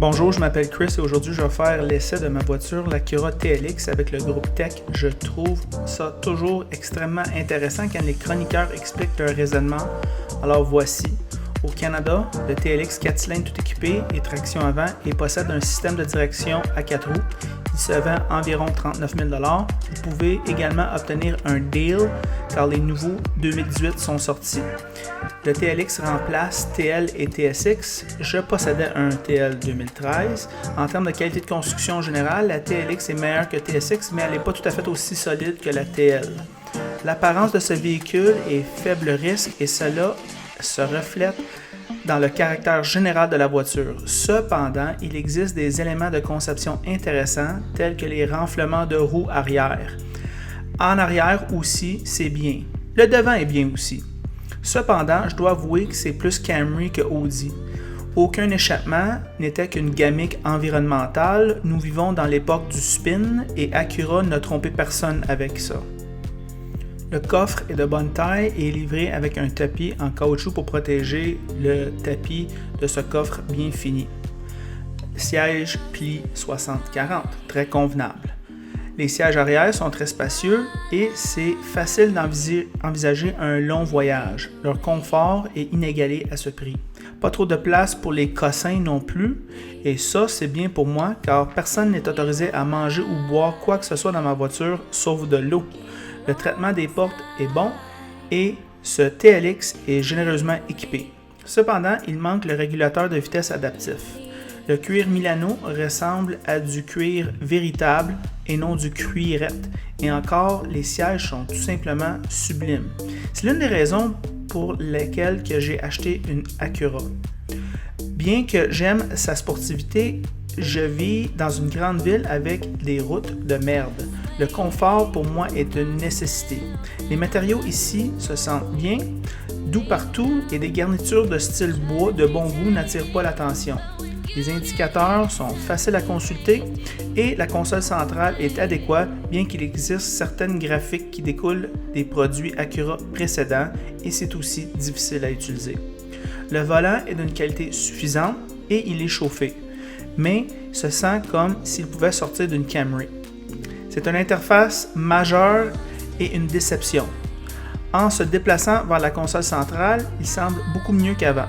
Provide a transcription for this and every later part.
Bonjour, je m'appelle Chris et aujourd'hui je vais faire l'essai de ma voiture, l'Acura TLX avec le groupe Tech. Je trouve ça toujours extrêmement intéressant quand les chroniqueurs expliquent leur raisonnement. Alors voici. Au Canada, le TLX 4 cylindres tout équipé et traction avant et possède un système de direction à 4 roues. Il se vend environ 39 000 $. Vous pouvez également obtenir un deal car les nouveaux 2018 sont sortis. Le TLX remplace TL et TSX. Je possédais un TL 2013. En termes de qualité de construction générale, la TLX est meilleure que TSX, mais elle n'est pas tout à fait aussi solide que la TL. L'apparence de ce véhicule est faible risque et cela se reflète dans le caractère général de la voiture. Cependant, il existe des éléments de conception intéressants tels que les renflements de roues arrière. En arrière aussi, c'est bien. Le devant est bien aussi. Cependant, je dois avouer que c'est plus Camry que Audi. Aucun échappement n'était qu'une gimmick environnementale. Nous vivons dans l'époque du spin et Acura n'a trompé personne avec ça. Le coffre est de bonne taille et est livré avec un tapis en caoutchouc pour protéger le tapis de ce coffre bien fini. Siège pli 60-40, très convenable. Les sièges arrière sont très spacieux et c'est facile d'envisager un long voyage. Leur confort est inégalé à ce prix. Pas trop de place pour les cossins non plus et ça c'est bien pour moi car personne n'est autorisé à manger ou boire quoi que ce soit dans ma voiture sauf de l'eau. Le traitement des portes est bon et ce TLX est généreusement équipé. Cependant, il manque le régulateur de vitesse adaptif. Le cuir Milano ressemble à du cuir véritable et non du cuirette. Et encore, les sièges sont tout simplement sublimes. C'est l'une des raisons pour lesquelles j'ai acheté une Acura. Bien que j'aime sa sportivité, je vis dans une grande ville avec des routes de merde. Le confort pour moi est une nécessité. Les matériaux ici se sentent bien, doux partout et des garnitures de style bois de bon goût n'attirent pas l'attention. Les indicateurs sont faciles à consulter et la console centrale est adéquate bien qu'il existe certaines graphiques qui découlent des produits Acura précédents et c'est aussi difficile à utiliser. Le volant est d'une qualité suffisante et il est chauffé, mais se sent comme s'il pouvait sortir d'une Camry. C'est une interface majeure et une déception. En se déplaçant vers la console centrale, il semble beaucoup mieux qu'avant.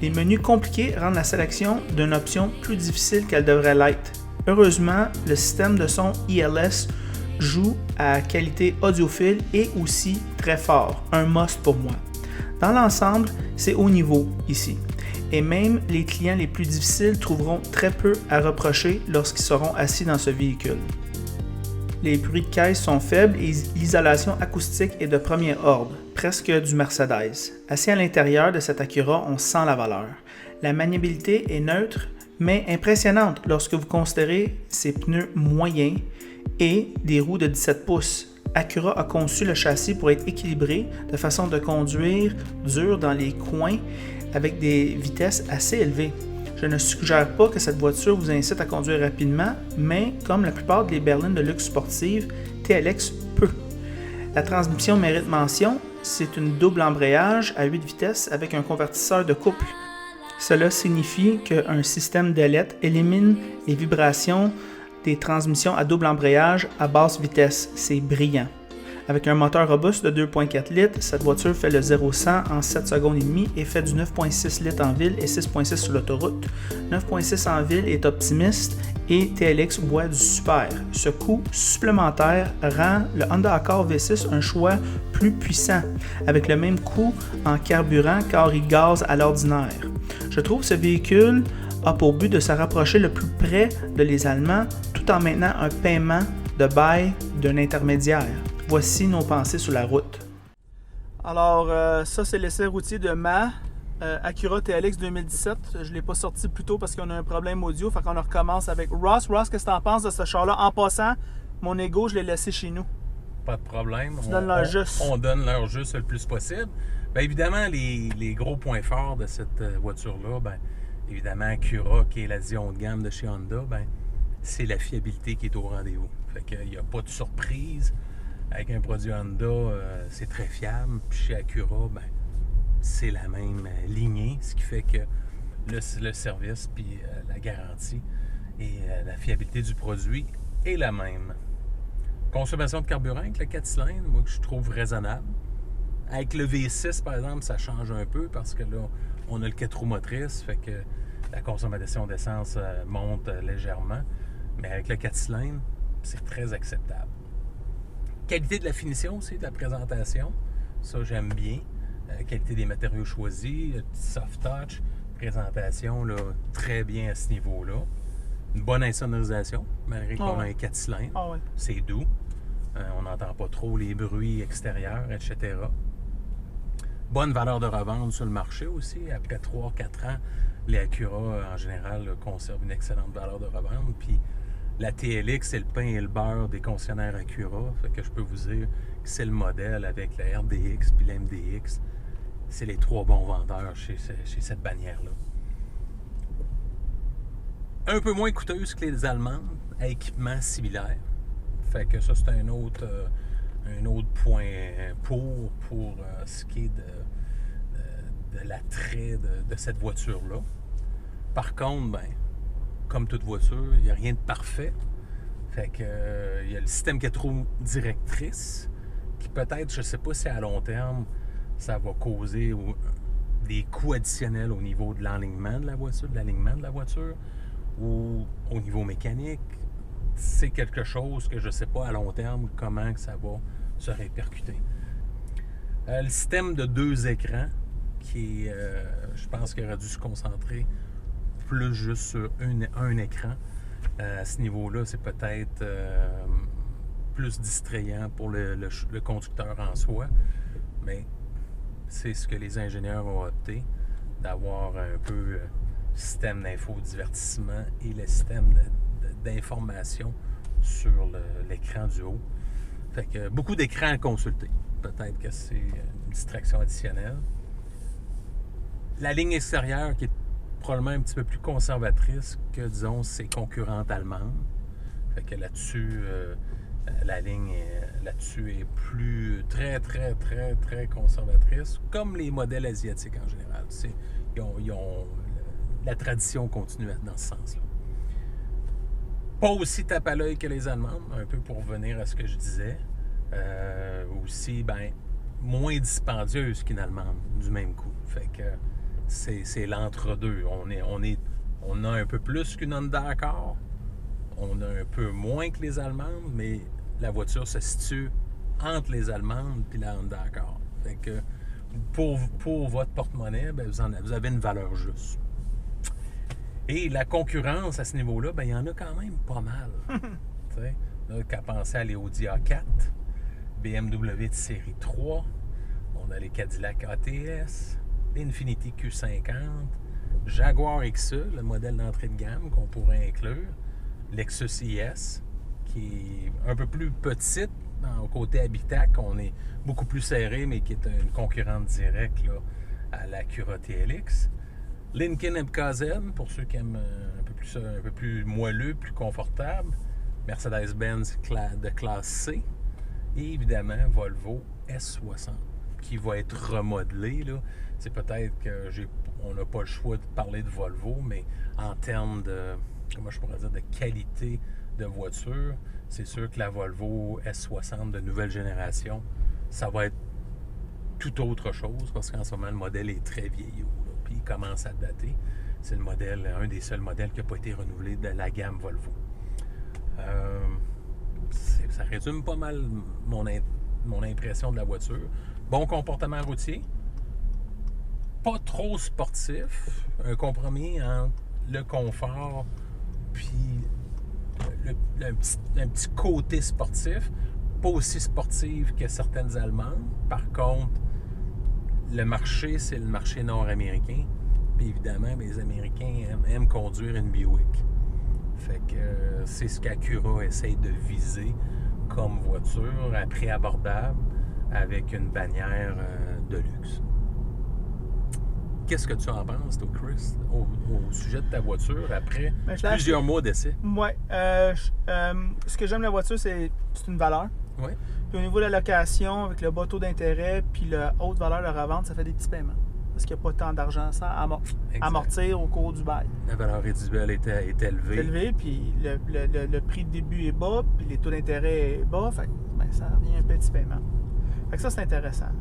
Les menus compliqués rendent la sélection d'une option plus difficile qu'elle devrait l'être. Heureusement, le système de son ILS joue à qualité audiophile et aussi très fort, un must pour moi. Dans l'ensemble, c'est haut niveau ici. Et même les clients les plus difficiles trouveront très peu à reprocher lorsqu'ils seront assis dans ce véhicule. Les bruits de caisse sont faibles et l'isolation acoustique est de premier ordre, presque du Mercedes. Assis à l'intérieur de cette Acura, on sent la valeur. La maniabilité est neutre, mais impressionnante lorsque vous considérez ses pneus moyens et des roues de 17 pouces. Acura a conçu le châssis pour être équilibré de façon de conduire dur dans les coins avec des vitesses assez élevées. Je ne suggère pas que cette voiture vous incite à conduire rapidement, mais comme la plupart des berlines de luxe sportive, TLX peut. La transmission mérite mention, c'est une double embrayage à 8 vitesses avec un convertisseur de couple. Cela signifie qu'un système d'ailette élimine les vibrations des transmissions à double embrayage à basse vitesse. C'est brillant. Avec un moteur robuste de 2,4 litres, cette voiture fait le 0-100 en 7 secondes et demie et fait du 9,6 litres en ville et 6,6 sur l'autoroute. 9,6 en ville est optimiste et TLX boit du super. Ce coût supplémentaire rend le Honda Accord V6 un choix plus puissant, avec le même coût en carburant car il gaze à l'ordinaire. Je trouve que ce véhicule a pour but de se rapprocher le plus près de les Allemands tout en maintenant un paiement de bail d'un intermédiaire. Voici nos pensées sur la route. Alors, ça c'est l'essai routier de ma Acura TLX 2017. Je ne l'ai pas sorti plus tôt parce qu'on a un problème audio. Fait qu'on recommence avec Ross. Ross, qu'est-ce que tu en penses de ce char-là? En passant, mon ego, je l'ai laissé chez nous. Pas de problème. Tu donnes leur juste. On donne leur juste le plus possible. Bien, évidemment, les gros points forts de cette voiture-là, bien, évidemment, Acura, qui est la haut de gamme de chez Honda, bien, c'est la fiabilité qui est au rendez-vous. Fait qu'il n'y a pas de surprise. Avec un produit Honda, c'est très fiable. Puis chez Acura, ben, c'est la même lignée, ce qui fait que le service, puis la garantie et la fiabilité du produit est la même. Consommation de carburant avec le 4 cylindres, moi, que je trouve raisonnable. Avec le V6, par exemple, ça change un peu parce que là, on a le 4 roues motrices, fait que la consommation d'essence monte légèrement. Mais avec le 4 cylindres, c'est très acceptable. Qualité de la finition aussi, de la présentation. Ça, j'aime bien. Qualité des matériaux choisis, soft touch, présentation là, très bien à ce niveau-là. Une bonne insonorisation, malgré qu'on a un 4 cylindres. C'est doux. On n'entend pas trop les bruits extérieurs, etc. Bonne valeur de revente sur le marché aussi. Après 3-4 ans, les Acura, en général, conservent une excellente valeur de revente. Puis la TLX, c'est le pain et le beurre des concessionnaires Acura. Fait que je peux vous dire que c'est le modèle avec la RDX puis la MDX. C'est les 3 bons vendeurs chez cette bannière-là. Un peu moins coûteuse que les Allemandes, à équipement similaire. Fait que ça, c'est un autre point pour ce qui est de l'attrait de cette voiture-là. Par contre, ben, comme toute voiture, il n'y a rien de parfait. Fait que il y a le système 4 roues directrice qui peut-être, je ne sais pas si à long terme, ça va causer des coûts additionnels au niveau de l'enlignement de la voiture, ou au niveau mécanique. C'est quelque chose que je ne sais pas à long terme comment que ça va se répercuter. Le système de 2 écrans qui est, je pense qu'il aurait dû se concentrer plus juste sur un écran. À ce niveau-là, c'est peut-être plus distrayant pour le conducteur en soi, mais c'est ce que les ingénieurs ont opté, d'avoir un peu le système d'infodivertissement et le système d'information sur l'écran du haut. Fait que beaucoup d'écrans à consulter. Peut-être que c'est une distraction additionnelle. La ligne extérieure qui est probablement un petit peu plus conservatrice que, disons, ses concurrentes allemandes. Fait que là-dessus, la ligne là-dessus est plus très conservatrice, comme les modèles asiatiques en général. La tradition continue dans ce sens-là. Pas aussi tape à l'œil que les Allemandes, un peu pour revenir à ce que je disais. Aussi, ben, moins dispendieuse qu'une Allemande, du même coup. Fait que c'est l'entre-deux. On a un peu plus qu'une Honda Accord. On a un peu moins que les Allemandes, mais la voiture se situe entre les Allemandes et la Honda Accord. Fait que pour votre porte-monnaie, ben, vous avez une valeur juste. Et la concurrence à ce niveau-là, ben, il y en a quand même pas mal. On n'a qu'à penser à les Audi A4, BMW de série 3, on a les Cadillac ATS, l'Infiniti Q50, Jaguar XE, le modèle d'entrée de gamme qu'on pourrait inclure, Lexus IS, qui est un peu plus petite au côté habitacle, on est beaucoup plus serré, mais qui est une concurrente directe là, à la Acura TLX. Lincoln MKZ, pour ceux qui aiment un peu plus moelleux, plus confortable. Mercedes-Benz de classe C. Et évidemment, Volvo S60, qui va être remodelé. Là. C'est peut-être qu'on n'a pas le choix de parler de Volvo, mais en termes de, comment je pourrais dire, de qualité de voiture, c'est sûr que la Volvo S60 de nouvelle génération, ça va être tout autre chose, parce qu'en ce moment, le modèle est très vieillot. Puis il commence à dater. C'est le modèle, un des seuls modèles qui n'a pas été renouvelé de la gamme Volvo. Ça résume pas mal mon impression de la voiture. Bon comportement routier. Pas trop sportif. Un compromis entre le confort puis un petit côté sportif. Pas aussi sportif que certaines Allemandes. Par contre, le marché, c'est le marché nord-américain. Puis évidemment, les Américains aiment conduire une Buick. Fait que c'est ce qu'Acura essaye de viser comme voiture à prix abordable avec une bannière de luxe. Qu'est-ce que tu en penses, toi, Chris, au sujet de ta voiture après plusieurs mois d'essai? Oui. Ce que j'aime de la voiture, c'est une valeur. Oui. Puis au niveau de la location, avec le bas taux d'intérêt puis la haute valeur de revente, ça fait des petits paiements. parce qu'il n'y a pas tant d'argent sans amortir au cours du bail. La valeur résiduelle est élevée. C'est élevé, puis le prix de début est bas, puis les taux d'intérêt est bas, fait que, ça revient un petit paiement. Fait que ça, c'est intéressant.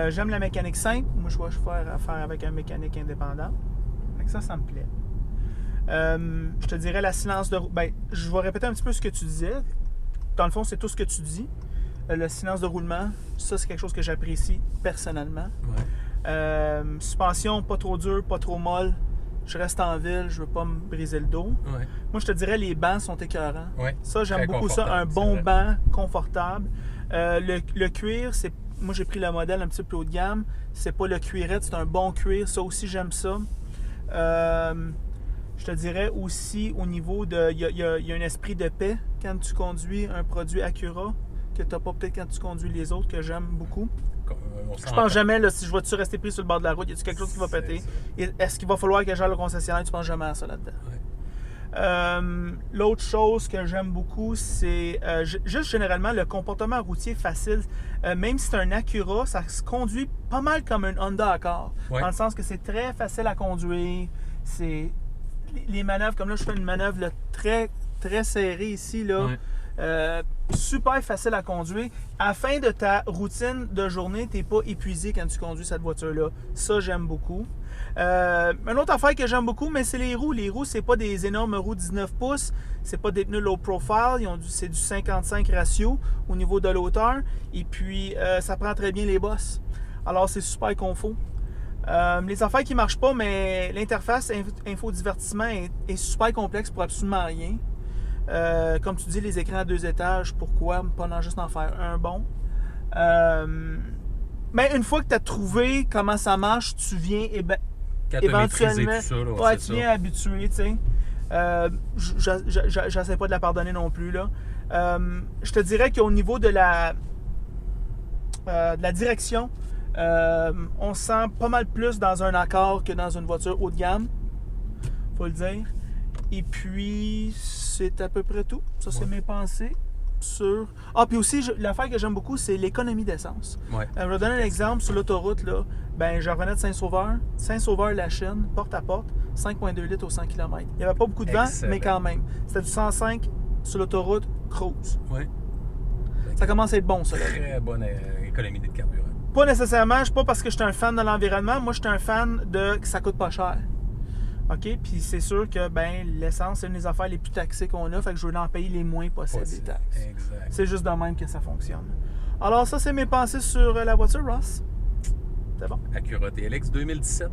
J'aime la mécanique simple. Moi, je vais faire affaire avec un mécanique indépendant. Fait que ça me plaît. Je te dirais la silence de roulement. Ben, je vais répéter un petit peu ce que tu disais. Dans le fond, c'est tout ce que tu dis. Le silence de roulement, ça, c'est quelque chose que j'apprécie personnellement. Ouais. Suspension, pas trop dure, pas trop molle. Je reste en ville, je veux pas me briser le dos. Ouais. Moi, je te dirais, les bancs sont écœurants. Ouais. Ça, j'aime Très beaucoup ça. Un bon banc confortable. Le cuir, c'est... Moi, j'ai pris le modèle un petit peu plus haut de gamme. C'est pas le cuirette, c'est un bon cuir. Ça aussi, j'aime ça. Je te dirais aussi au niveau de... Il y a un esprit de paix quand tu conduis un produit Acura que tu n'as pas peut-être quand tu conduis les autres, que j'aime beaucoup. Je pense jamais, là, si je vais-tu rester pris sur le bord de la route, y a-tu quelque chose qui va péter? Est-ce qu'il va falloir que j'aille le concessionnaire? Tu penses jamais à ça là-dedans? Ouais. L'autre chose que j'aime beaucoup, c'est juste généralement le comportement routier facile. Même si c'est un Acura, ça se conduit pas mal comme un Honda Accord. Ouais. Dans le sens que c'est très facile à conduire. C'est les manœuvres, comme là, je fais une manœuvre là, très, très serrée ici, là. Ouais. Super facile à conduire. À la fin de ta routine de journée, tu n'es pas épuisé quand tu conduis cette voiture-là. Ça, j'aime beaucoup. Une autre affaire que j'aime beaucoup, mais c'est les roues. Les roues, c'est pas des énormes roues 19 pouces. C'est pas des pneus low profile. C'est du 55 ratio au niveau de l'auteur. Et puis, ça prend très bien les bosses. Alors, c'est super confort. Les affaires qui ne marchent pas, mais l'interface infodivertissement est super complexe pour absolument rien. Comme tu dis, les écrans à 2 étages, pourquoi pas juste en faire un bon? Mais une fois que tu as trouvé comment ça marche, tu viens éventuellement, tout ça, là, tu viens habitué, tu sais. J'essaie pas de la pardonner non plus, là. Je te dirais qu'au niveau de la direction, on se sent pas mal plus dans un Accord que dans une voiture haut de gamme, faut le dire. Et puis, c'est à peu près tout. Ça, c'est mes pensées sur... puis aussi, l'affaire que j'aime beaucoup, c'est l'économie d'essence. Ouais. Je vais donner un exemple sur l'autoroute, là. Ben, je revenais de Saint-Sauveur. Saint-Sauveur-la-Chine, porte à porte, 5,2 litres au 100 km. Il n'y avait pas beaucoup de vent, mais quand même. C'était du 105 sur l'autoroute cruise. Oui. Ça commence à être bon, ça. Très bonne économie de carburant. Pas nécessairement, pas parce que je suis un fan de l'environnement. Moi, je suis un fan de que ça coûte pas cher. OK? Puis c'est sûr que l'essence, c'est une des affaires les plus taxées qu'on a, fait que je veux en payer les moins possibles des taxes. Exact. C'est juste de même que ça fonctionne. Alors ça, c'est mes pensées sur la voiture, Ross. C'est bon? Acura TLX 2017.